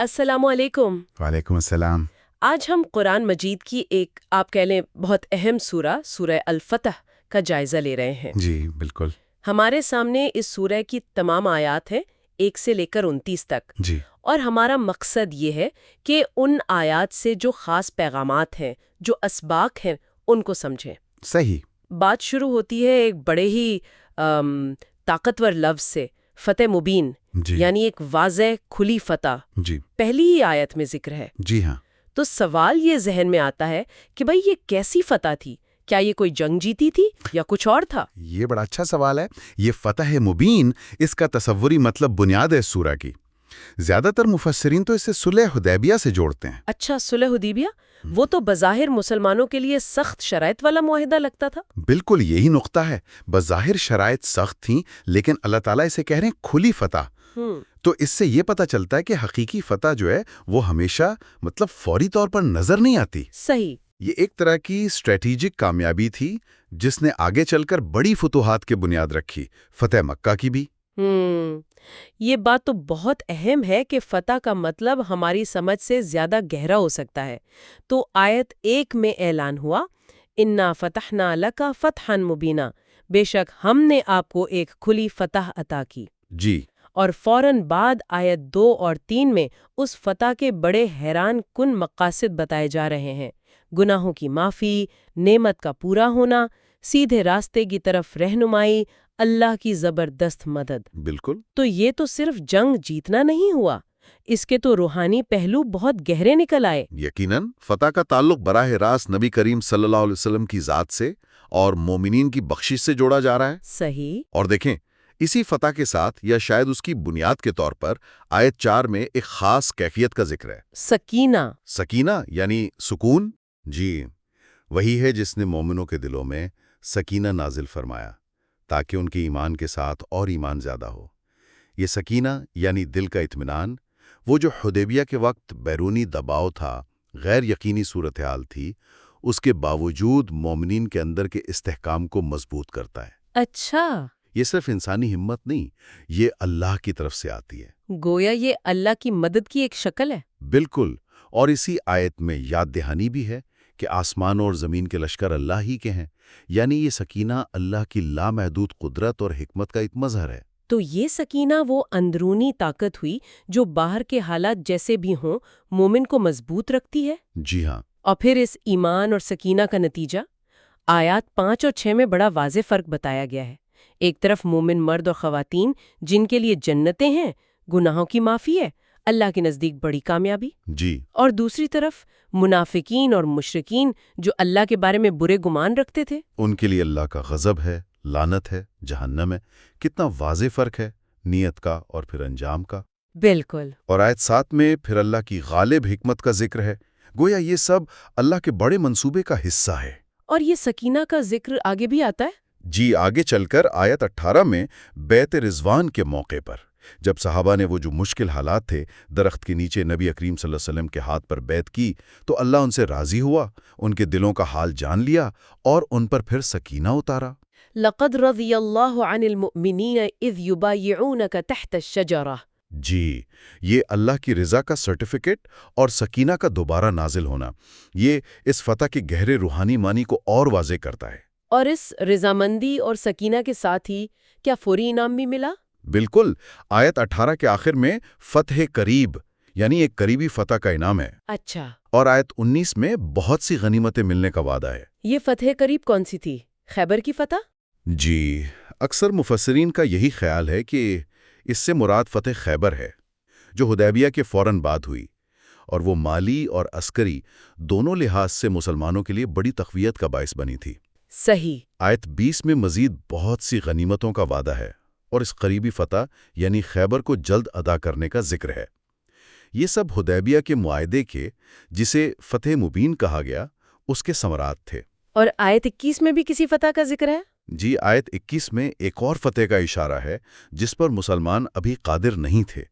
السلام علیکم۔ وعلیکم السلام۔ آج ہم قرآن مجید کی ایک آپ کہہ لیں بہت اہم سورہ الفتح کا جائزہ لے رہے ہیں۔ جی بالکل۔ ہمارے سامنے اس سورہ کی تمام آیات ہیں 1 سے لے کر 29 تک۔ جی اور ہمارا مقصد یہ ہے کہ ان آیات سے جو خاص پیغامات ہیں، جو اسباق ہیں، ان کو سمجھیں۔ صحیح۔ بات شروع ہوتی ہے ایک بڑے ہی طاقتور لفظ سے، فتح مبین، جی یعنی ایک واضح کھلی فتح جی پہلی ہی آیت میں ذکر ہے۔ جی ہاں۔ تو سوال یہ ذہن میں آتا ہے کہ بھئی یہ کیسی فتح تھی؟ کیا یہ کوئی جنگ جیتی تھی یا کچھ اور تھا؟ یہ بڑا اچھا سوال ہے۔ یہ فتح مبین، اس کا تصوری مطلب بنیاد ہے سورہ کی۔ زیادہ تر مفسرین تو اسے صلح حدیبیہ سے جوڑتے ہیں۔ اچھا، صلح حدیبیہ، وہ تو بظاہر مسلمانوں کے لیے سخت شرائط والا معاہدہ لگتا تھا۔ بالکل یہی نقطہ ہے۔ بظاہر شرائط سخت تھیں، لیکن اللہ تعالیٰ اسے کہہ رہے ہیں کھلی فتح۔ تو اس سے یہ پتہ چلتا ہے کہ حقیقی فتح جو ہے وہ ہمیشہ فوری طور پر نظر نہیں آتی۔ صحیح۔ یہ ایک طرح کی اسٹریٹجک کامیابی تھی جس نے آگے چل کر بڑی فتوحات کی بنیاد رکھی، فتح مکہ کی بھی۔ یہ بات تو بہت اہم ہے کہ فتح کا مطلب ہماری سمجھ سے زیادہ گہرا ہو سکتا ہے۔ تو آیت 1 میں اعلان ہوا، اِنَّا فَتَحْنَا لَكَ فَتْحًا مُبِينًا، بے شک ہم نے آپ کو ایک کھلی فتح عطا کی۔ جی۔ اور فوراً بعد آیت 2 اور 3 میں اس فتح کے بڑے حیران کن مقاصد بتائے جا رہے ہیں، گناہوں کی معافی، نعمت کا پورا ہونا، سیدھے راستے کی طرف رہنمائی، اللہ کی زبردست مدد۔ بالکل۔ تو یہ تو صرف جنگ جیتنا نہیں ہوا، اس کے تو روحانی پہلو بہت گہرے نکل آئے۔ یقیناً فتح کا تعلق براہ راست نبی کریم صلی اللہ علیہ وسلم کی ذات سے اور مومنین کی بخشش سے جوڑا جا رہا ہے۔ صحیح۔ اور دیکھیں، اسی فتح کے ساتھ یا شاید اس کی بنیاد کے طور پر آیت 4 میں ایک خاص کیفیت کا ذکر ہے۔ سکینہ۔ سکینہ یعنی سکون۔ جی، وہی ہے جس نے مومنوں کے دلوں میں سکینہ نازل فرمایا تاکہ ان کے ایمان کے ساتھ اور ایمان زیادہ ہو۔ یہ سکینہ یعنی دل کا اطمینان، وہ جو حدیبیہ کے وقت بیرونی دباؤ تھا، غیر یقینی صورتحال تھی، اس کے باوجود مومنین کے اندر کے استحکام کو مضبوط کرتا ہے۔ اچھا۔ یہ صرف انسانی ہمت نہیں، یہ اللہ کی طرف سے آتی ہے۔ گویا یہ اللہ کی مدد کی ایک شکل ہے۔ بالکل۔ اور اسی آیت میں یاد دہانی بھی ہے کہ آسمان اور زمین کے لشکر اللہ ہی کے ہیں، یعنی یہ سکینہ اللہ کی لامحدود قدرت اور حکمت کا ایک مظہر ہے۔ تو یہ سکینہ وہ اندرونی طاقت ہوئی جو باہر کے حالات جیسے بھی ہوں مومن کو مضبوط رکھتی ہے۔ جی ہاں۔ اور پھر اس ایمان اور سکینہ کا نتیجہ آیات 5 اور 6 میں بڑا واضح فرق بتایا گیا ہے۔ ایک طرف مومن مرد اور خواتین جن کے لیے جنتیں ہیں، گناہوں کی معافی ہے، اللہ کے نزدیک بڑی کامیابی۔ جی۔ اور دوسری طرف منافقین اور مشرکین جو اللہ کے بارے میں برے گمان رکھتے تھے، ان کے لیے اللہ کا غضب ہے، لعنت ہے، جہنم ہے۔ کتنا واضح فرق ہے نیت کا اور پھر انجام کا۔ بالکل۔ اور آیت 7 میں پھر اللہ کی غالب حکمت کا ذکر ہے، گویا یہ سب اللہ کے بڑے منصوبے کا حصہ ہے۔ اور یہ سکینہ کا ذکر آگے بھی آتا ہے۔ جی، آگے چل کر آیت 18 میں بیت رضوان کے موقع پر جب صحابہ نے وہ جو مشکل حالات تھے درخت کے نیچے نبی اکریم صلی اللہ علیہ وسلم کے ہاتھ پر بیعت کی تو اللہ ان سے راضی ہوا، ان کے دلوں کا حال جان لیا اور ان پر پھر سکینہ اتارا۔ لقد رضی اللہ عن المؤمنین اذ یبایعونک تحت الشجرہ۔ جی، یہ اللہ کی رضا کا سرٹیفکیٹ اور سکینہ کا دوبارہ نازل ہونا، یہ اس فتح کے گہرے روحانی معنی کو اور واضح کرتا ہے۔ اور اس رضامندی اور سکینہ کے ساتھ ہی کیا فوری انعام بھی ملا؟ بالکل۔ آیت 18 کے آخر میں فتح قریب یعنی ایک قریبی فتح کا انعام ہے۔ اچھا۔ اور آیت 19 میں بہت سی غنیمتیں ملنے کا وعدہ ہے۔ یہ فتح قریب کون سی تھی؟ خیبر کی فتح؟ جی، اکثر مفسرین کا یہی خیال ہے کہ اس سے مراد فتح خیبر ہے جو حدیبیہ کے فوراً بعد ہوئی، اور وہ مالی اور عسکری دونوں لحاظ سے مسلمانوں کے لیے بڑی تقویت کا باعث بنی تھی۔ صحیح۔ آیت 20 میں مزید بہت سی غنیمتوں کا وعدہ ہے اور اس قریبی فتح یعنی خیبر کو جلد ادا کرنے کا ذکر ہے۔ یہ سب حدیبیہ کے معاہدے کے، جسے فتح مبین کہا گیا، اس کے ثمرات تھے۔ اور آیت 21 میں بھی کسی فتح کا ذکر ہے؟ جی، آیت 21 میں ایک اور فتح کا اشارہ ہے جس پر مسلمان ابھی قادر نہیں تھے،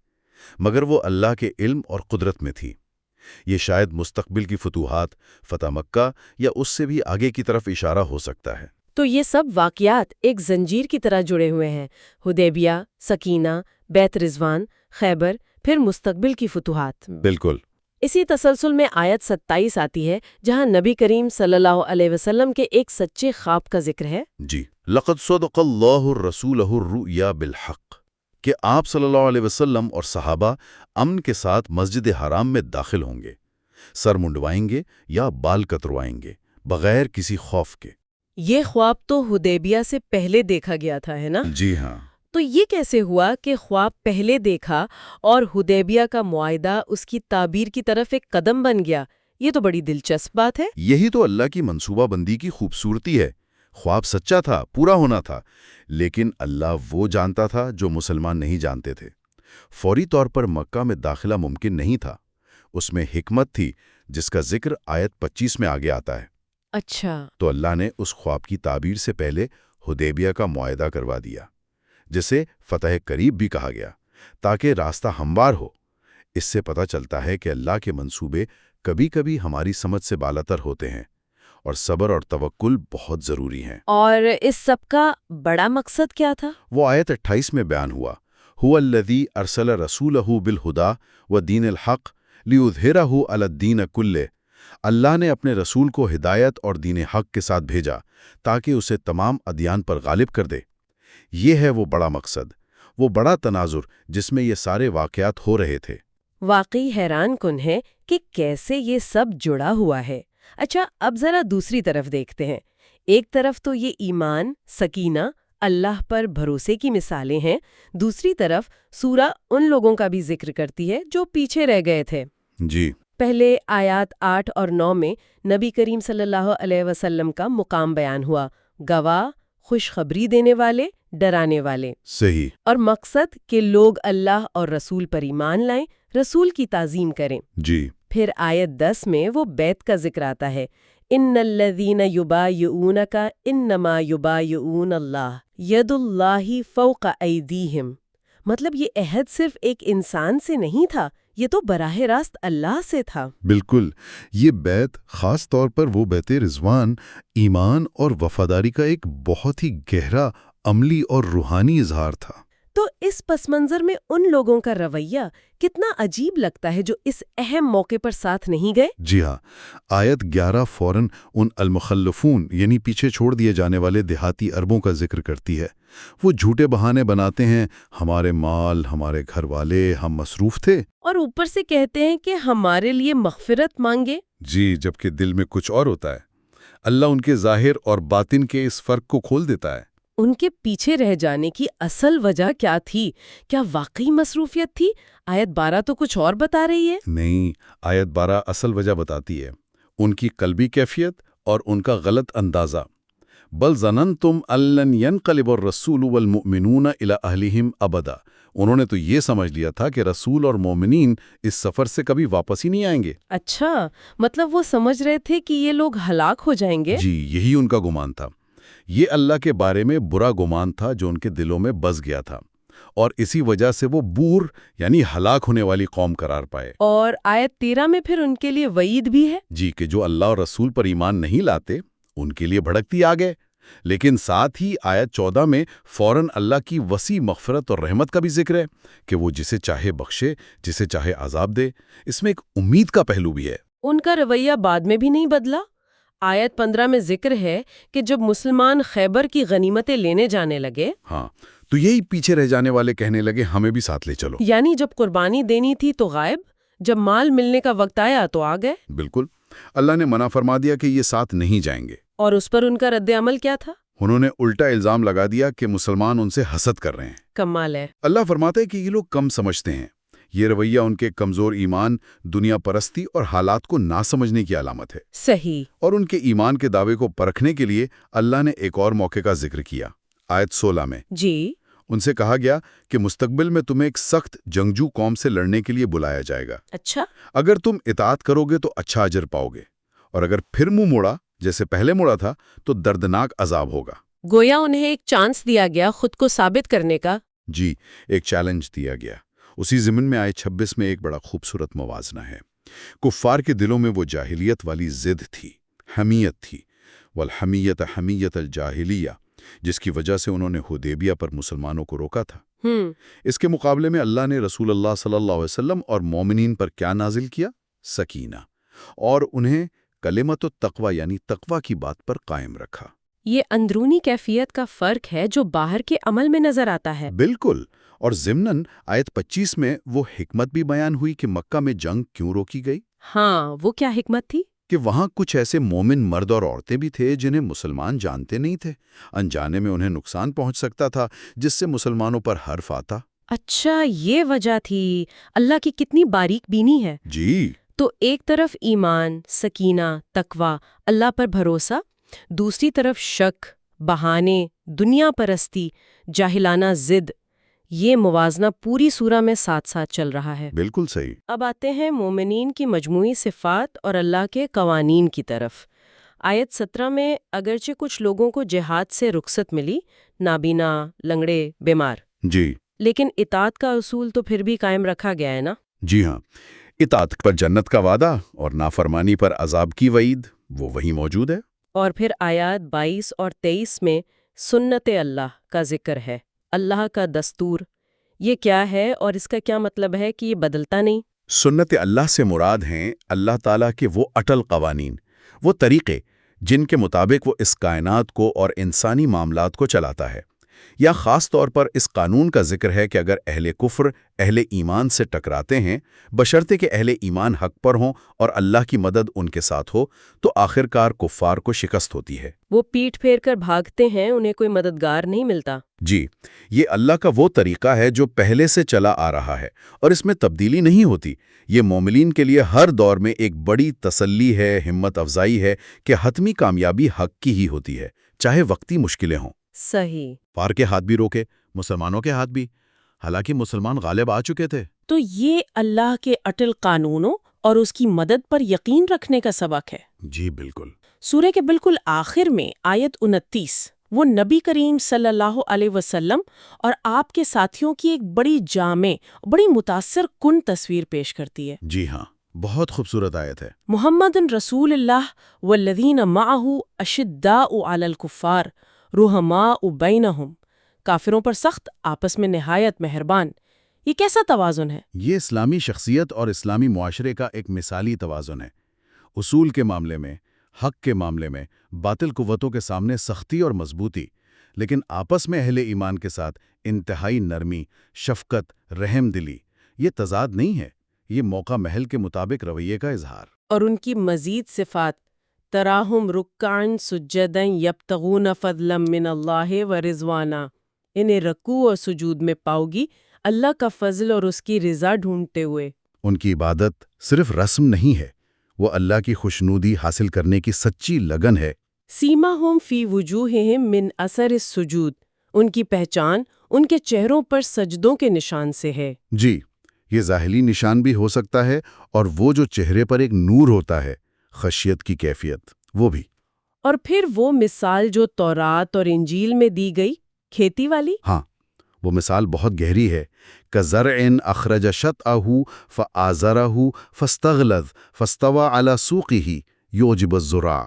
مگر وہ اللہ کے علم اور قدرت میں تھی۔ یہ شاید مستقبل کی فتوحات، فتح مکہ یا اس سے بھی آگے کی طرف اشارہ ہو سکتا ہے۔ تو یہ سب واقعات ایک زنجیر کی طرح جڑے ہوئے ہیں، حدیبیہ، سکینہ، بیت رضوان، خیبر، پھر مستقبل کی فتوحات۔ بالکل۔ اسی تسلسل میں آیت 27 آتی ہے جہاں نبی کریم صلی اللہ علیہ وسلم کے ایک سچے خواب کا ذکر ہے۔ جی، لقد صدق اللہ رسولہ الرؤیا بالحق، کہ آپ صلی اللہ علیہ وسلم اور صحابہ امن کے ساتھ مسجد حرام میں داخل ہوں گے، سر منڈوائیں گے یا بال کتروائیں گے، بغیر کسی خوف کے۔ یہ خواب تو حدیبیہ سے پہلے دیکھا گیا تھا، ہے نا؟ جی ہاں۔ تو یہ کیسے ہوا کہ خواب پہلے دیکھا اور حدیبیہ کا معاہدہ اس کی تعبیر کی طرف ایک قدم بن گیا؟ یہ تو بڑی دلچسپ بات ہے۔ یہی تو اللہ کی منصوبہ بندی کی خوبصورتی ہے۔ خواب سچا تھا، پورا ہونا تھا، لیکن اللہ وہ جانتا تھا جو مسلمان نہیں جانتے تھے۔ فوری طور پر مکہ میں داخلہ ممکن نہیں تھا، اس میں حکمت تھی جس کا ذکر آیت 25 میں آگے آتا ہے۔ اچھا۔ تو اللہ نے اس خواب کی تعبیر سے پہلے حدیبیہ کا معاہدہ کروا دیا، جسے فتح قریب بھی کہا گیا، تاکہ راستہ ہموار ہو۔ اس سے پتہ چلتا ہے کہ اللہ کے منصوبے کبھی کبھی ہماری سمجھ سے بالاتر ہوتے ہیں، اور صبر اور توکل بہت ضروری ہیں۔ اور اس سب کا بڑا مقصد کیا تھا؟ وہ آیت 28 میں بیان ہوا، هو الذی ارسل رسولہ بالہدی ودین الحق لیظہرہ علی الدین کلہ۔ اللہ نے اپنے رسول کو ہدایت اور دین حق کے ساتھ بھیجا تاکہ اسے تمام ادیان پر غالب کر دے۔ یہ ہے وہ بڑا مقصد، وہ بڑا تناظر جس میں یہ سارے واقعات ہو رہے تھے۔ واقعی حیران کن ہے کہ کیسے یہ سب جڑا ہوا ہے۔ اچھا، اب ذرا دوسری طرف دیکھتے ہیں۔ ایک طرف تو یہ ایمان، سکینہ، اللہ پر بھروسے کی مثالیں ہیں، دوسری طرف سورہ ان لوگوں کا بھی ذکر کرتی ہے جو پیچھے رہ گئے تھے۔ جی۔ پہلے آیات 8 اور 9 میں نبی کریم صلی اللہ علیہ وسلم کا مقام بیان ہوا، گواہ، خوشخبری دینے والے، ڈرانے والے۔ صحیح۔ اور مقصد کہ لوگ اللہ اور رسول پر ایمان لائیں، رسول کی تعظیم کریں۔ جی۔ پھر آیت 10 میں وہ بیعت کا ذکر آتا ہے، ان الذین یبایعونک انما یبایعون اللہ ید اللہ فوق ایدیہم۔ مطلب یہ عہد صرف ایک انسان سے نہیں تھا، یہ تو براہ راست اللہ سے تھا۔ بالکل، یہ بیعت خاص طور پر وہ بیعت رضوان، ایمان اور وفاداری کا ایک بہت ہی گہرا عملی اور روحانی اظہار تھا۔ تو اس پس منظر میں ان لوگوں کا رویہ کتنا عجیب لگتا ہے جو اس اہم موقع پر ساتھ نہیں گئے۔ جی ہاں، آیت 11 فوراً ان المخلفون یعنی پیچھے چھوڑ دیے جانے والے دیہاتی عربوں کا ذکر کرتی ہے۔ وہ جھوٹے بہانے بناتے ہیں، ہمارے مال، ہمارے گھر والے، ہم مصروف تھے، اور اوپر سے کہتے ہیں کہ ہمارے لیے مغفرت مانگے۔ جی، جبکہ دل میں کچھ اور ہوتا ہے۔ اللہ ان کے ظاہر اور باطن کے اس فرق کو کھول دیتا ہے۔ ان کے پیچھے رہ جانے کی اصل وجہ کیا تھی؟ کیا واقعی مصروفیت تھی؟ آیت 12 تو کچھ اور بتا رہی ہے۔ نہیں، آیت 12 اصل وجہ بتاتی ہے، ان کی قلبی کیفیت اور ان کا غلط اندازہ۔ بل ظننتم ان لن ينقلب الرسول والمؤمنون الى اہلہم ابدا۔ انہوں نے تو یہ سمجھ لیا تھا کہ رسول اور مومنین اس سفر سے کبھی واپس ہی نہیں آئیں گے۔ اچھا، مطلب وہ سمجھ رہے تھے کہ یہ لوگ ہلاک ہو جائیں گے۔ جی، یہی ان کا گمان تھا۔ یہ اللہ کے بارے میں برا گمان تھا جو ان کے دلوں میں بس گیا تھا، اور اسی وجہ سے وہ بور یعنی ہلاک ہونے والی قوم قرار پائے۔ اور آیت 13 میں پھر ان کے لیے وعید بھی ہے۔ جی، کہ جو اللہ اور رسول پر ایمان نہیں لاتے ان کے لیے بھڑکتی آگے۔ لیکن ساتھ ہی آیت 14 میں فوراً اللہ کی وسیع مغفرت اور رحمت کا بھی ذکر ہے کہ وہ جسے چاہے بخشے، جسے چاہے عذاب دے۔ اس میں ایک امید کا پہلو بھی ہے۔ ان کا رویہ بعد میں بھی نہیں بدلا۔ آیت 15 میں ذکر ہے کہ جب مسلمان خیبر کی غنیمتیں لینے جانے لگے، ہاں، تو یہی پیچھے رہ جانے والے کہنے لگے ہمیں بھی ساتھ لے چلو۔ یعنی جب قربانی دینی تھی تو غائب، جب مال ملنے کا وقت آیا تو آ گئے۔ بالکل، اللہ نے منع فرما دیا کہ یہ ساتھ نہیں جائیں گے۔ اور اس پر ان کا رد عمل کیا تھا؟ انہوں نے الٹا الزام لگا دیا کہ مسلمان ان سے حسد کر رہے ہیں۔ کمال ہے۔ اللہ فرماتا ہے کہ یہ لوگ کم سمجھتے ہیں۔ یہ رویہ ان کے کمزور ایمان، دنیا پرستی اور حالات کو نہ سمجھنے کی علامت ہے۔ صحیح۔ اور ان کے ایمان کے دعوے کو پرکھنے کے لیے اللہ نے ایک اور موقع کا ذکر کیا۔ آیت 16 میں جی۔ ان سے کہا گیا کہ مستقبل میں تمہیں ایک سخت جنگجو قوم سے لڑنے کے لیے بلایا جائے گا۔ اچھا۔ اگر تم اطاعت کرو گے تو اچھا اجر پاؤ گے، اور اگر پھر منہ موڑا جیسے پہلے موڑا تھا تو دردناک عذاب ہوگا۔ گویا انہیں ایک چانس دیا گیا خود کو ثابت کرنے کا۔ جی، ایک چیلنج دیا گیا۔ اسی ضمن میں آیت 26 میں ایک بڑا خوبصورت موازنہ ہے۔ کفار کے دلوں میں وہ جاہلیت والی ضد تھی، حمیت تھی، والحمیت حمیت الجاہلیہ، جس کی وجہ سے انہوں نے حدیبیہ پر مسلمانوں کو روکا تھا۔ اس کے مقابلے میں اللہ نے رسول اللہ صلی اللہ علیہ وسلم اور مومنین پر کیا نازل کیا؟ سکینہ، اور انہیں کلمت التقوی یعنی تقوی کی بات پر قائم رکھا۔ یہ اندرونی کیفیت کا فرق ہے جو باہر کے عمل میں نظر آتا ہے۔ بالکل، اور ضمناً آیت 25 میں وہ حکمت بھی بیان ہوئی کہ مکہ میں جنگ کیوں روکی گئی۔ ہاں، وہ کیا حکمت تھی؟ کہ وہاں کچھ ایسے مومن مرد اور عورتیں بھی تھے جنہیں مسلمان جانتے نہیں تھے، انجانے میں انہیں نقصان پہنچ سکتا تھا جس سے مسلمانوں پر حرف آتا۔ اچھا، یہ وجہ تھی۔ اللہ کی کتنی باریک بینی ہے۔ جی، تو ایک طرف ایمان، سکینہ، تقوی، اللہ پر بھروسہ، دوسری طرف شک، بہانے، دنیا پرستی، جاہلانہ ضد۔ یہ موازنہ پوری سورہ میں ساتھ ساتھ چل رہا ہے۔ بالکل صحیح۔ اب آتے ہیں مومنین کی مجموعی صفات اور اللہ کے قوانین کی طرف۔ آیت 17 میں اگرچہ کچھ لوگوں کو جہاد سے رخصت ملی، نابینا، لنگڑے، بیمار، جی لیکن اطاعت کا اصول تو پھر بھی قائم رکھا گیا ہے نا؟ جی ہاں، اطاعت پر جنت کا وعدہ اور نافرمانی پر عذاب کی وعید وہ وہی موجود ہے۔ اور پھر آیات 22 اور 23 میں سنت اللہ کا ذکر ہے، اللہ کا دستور۔ یہ کیا ہے اور اس کا کیا مطلب ہے کہ یہ بدلتا نہیں؟ سنت اللہ سے مراد ہیں اللہ تعالیٰ کے وہ اٹل قوانین، وہ طریقے جن کے مطابق وہ اس کائنات کو اور انسانی معاملات کو چلاتا ہے۔ یا خاص طور پر اس قانون کا ذکر ہے کہ اگر اہل کفر اہل ایمان سے ٹکراتے ہیں، بشرطے کہ اہل ایمان حق پر ہوں اور اللہ کی مدد ان کے ساتھ ہو، تو آخرکار کفار کو شکست ہوتی ہے۔ وہ پیٹھ پھیر کر بھاگتے ہیں، انہیں کوئی مددگار نہیں ملتا۔ جی، یہ اللہ کا وہ طریقہ ہے جو پہلے سے چلا آ رہا ہے اور اس میں تبدیلی نہیں ہوتی۔ یہ مومنین کے لیے ہر دور میں ایک بڑی تسلی ہے، ہمت افزائی ہے کہ حتمی کامیابی حق کی ہی ہوتی ہے، چاہے وقتی مشکلیں ہوں۔ صحیح۔ پار کے ہاتھ بھی روکے، مسلمانوں کے ہاتھ بھی، حالانکہ مسلمان غالب آ چکے تھے۔ تو یہ اللہ کے اٹل قانونوں اور اس کی مدد پر یقین رکھنے کا سبق ہے۔ جی بالکل۔ سورہ کے بالکل آخر میں آیت 29 وہ نبی کریم صلی اللہ علیہ وسلم اور آپ کے ساتھیوں کی ایک بڑی جامع، بڑی متاثر کن تصویر پیش کرتی ہے۔ جی ہاں، بہت خوبصورت آیت ہے۔ محمد رسول اللہ والذین معہ اشداء علی الکفار رحماء بینہم، کافروں پر سخت، آپس میں نہایت مہربان۔ یہ کیسا توازن ہے؟ یہ اسلامی شخصیت اور اسلامی معاشرے کا ایک مثالی توازن ہے۔ اصول کے معاملے میں، حق کے معاملے میں، باطل قوتوں کے سامنے سختی اور مضبوطی، لیکن آپس میں اہل ایمان کے ساتھ انتہائی نرمی، شفقت، رحم دلی۔ یہ تضاد نہیں ہے، یہ موقع محل کے مطابق رویے کا اظہار۔ اور ان کی مزید صفات، تراہم رکعن سجدن یبتغون فضلا من اللہ ورضوانا، انہیں رکوع اور سجود میں پاؤ گی اللہ کا فضل اور اس کی رضا ڈھونڈتے ہوئے۔ ان کی عبادت صرف رسم نہیں ہے، وہ اللہ کی خوشنودی حاصل کرنے کی سچی لگن ہے۔ سیماہم فی وجوہہم من اثر السجود، ان کی پہچان ان کے چہروں پر سجدوں کے نشان سے ہے۔ جی، یہ ظاہری نشان بھی ہو سکتا ہے، اور وہ جو چہرے پر ایک نور ہوتا ہے، خشیت کی کیفیت، وہ بھی۔ اور پھر وہ مثال جو تورات اور انجیل میں دی گئی، کھیتی والی۔ ہاں، وہ مثال بہت گہری ہے۔ کَزَرْعٍ أَخْرَجَ شَطْأَهُ فَآزَرَهُ فَاسْتَغْلَظَ فَاسْتَوَىٰ عَلَىٰ سُوقِهِ يُعْجِبُ الزُّرَّاعَ،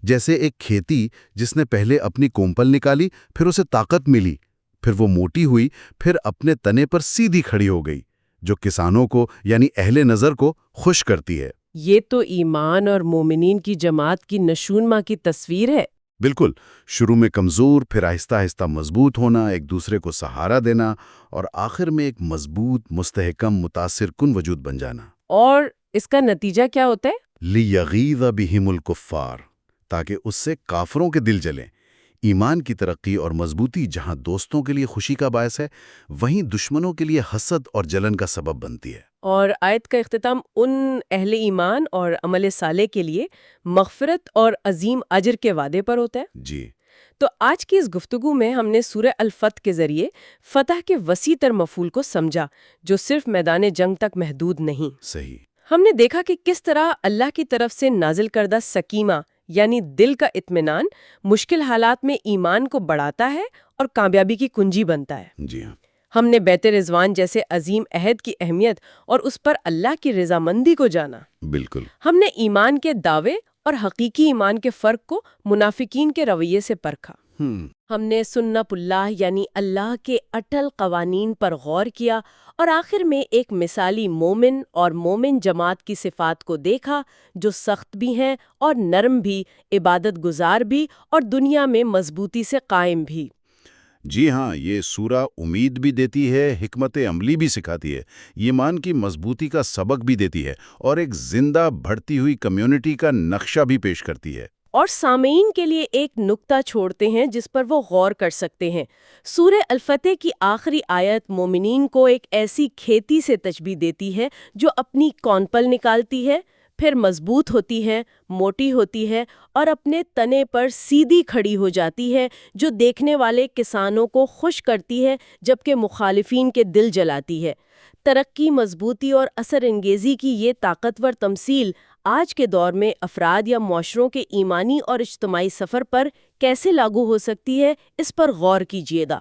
جیسے ایک کھیتی جس نے پہلے اپنی کومپل نکالی، پھر اسے طاقت ملی، پھر وہ موٹی ہوئی، پھر اپنے تنے پر سیدھی کھڑی ہو گئی، جو کسانوں کو یعنی اہل نظر کو خوش کرتی ہے۔ یہ تو ایمان اور مومنین کی جماعت کی نشونما کی تصویر ہے۔ بالکل، شروع میں کمزور، پھر آہستہ آہستہ مضبوط ہونا، ایک دوسرے کو سہارا دینا، اور آخر میں ایک مضبوط، مستحکم، متاثر کن وجود بن جانا۔ اور اس کا نتیجہ کیا ہوتا ہے؟ لِيَغِيظَ بِهِمُ الْكُفَّارَ، تاکہ اس سے کافروں کے دل جلیں۔ ایمان کی ترقی اور مضبوطی جہاں دوستوں کے لیے خوشی کا باعث ہے، وہیں دشمنوں کے لیے حسد اور جلن کا سبب بنتی ہے۔ اور آیت کا اختتام ان اہل ایمان اور عمل صالح کے لیے مغفرت اور عظیم اجر کے وعدے پر ہوتا ہے۔ جی، تو آج کی اس گفتگو میں ہم نے سورہ الفتح کے ذریعے فتح کے وسیع تر مفہوم کو سمجھا، جو صرف میدان جنگ تک محدود نہیں۔ صحیح۔ ہم نے دیکھا کہ کس طرح اللہ کی طرف سے نازل کردہ سکینہ یعنی دل کا اطمینان مشکل حالات میں ایمان کو بڑھاتا ہے اور کامیابی کی کنجی بنتا ہے۔ جی ہاں، ہم نے بیت رضوان جیسے عظیم عہد کی اہمیت اور اس پر اللہ کی رضامندی کو جانا۔ بالکل۔ ہم نے ایمان کے دعوے اور حقیقی ایمان کے فرق کو منافقین کے رویے سے پرکھا۔ ہم نے سنت اللہ یعنی اللہ کے اٹل قوانین پر غور کیا اور آخر میں ایک مثالی مومن اور مومن جماعت کی صفات کو دیکھا جو سخت بھی ہیں اور نرم بھی، عبادت گزار بھی اور دنیا میں مضبوطی سے قائم بھی۔ جی ہاں، یہ سورہ امید بھی دیتی ہے، حکمت عملی بھی سکھاتی ہے، ایمان کی مضبوطی کا سبق بھی دیتی ہے اور ایک زندہ بڑھتی ہوئی کمیونٹی کا نقشہ بھی پیش کرتی ہے۔ اور سامعین کے لیے ایک نکتہ چھوڑتے ہیں جس پر وہ غور کر سکتے ہیں۔ سورہ الفتح کی آخری آیت مومنین کو ایک ایسی کھیتی سے تشبیہ دیتی ہے جو اپنی کونپل نکالتی ہے، پھر مضبوط ہوتی ہے، موٹی ہوتی ہے اور اپنے تنے پر سیدھی کھڑی ہو جاتی ہے، جو دیکھنے والے کسانوں کو خوش کرتی ہے جبکہ مخالفین کے دل جلاتی ہے۔ ترقی، مضبوطی اور اثر انگیزی کی یہ طاقتور تمثیل آج کے دور میں افراد یا معاشروں کے ایمانی اور اجتماعی سفر پر کیسے لاگو ہو سکتی ہے، اس پر غور کیجیے گا۔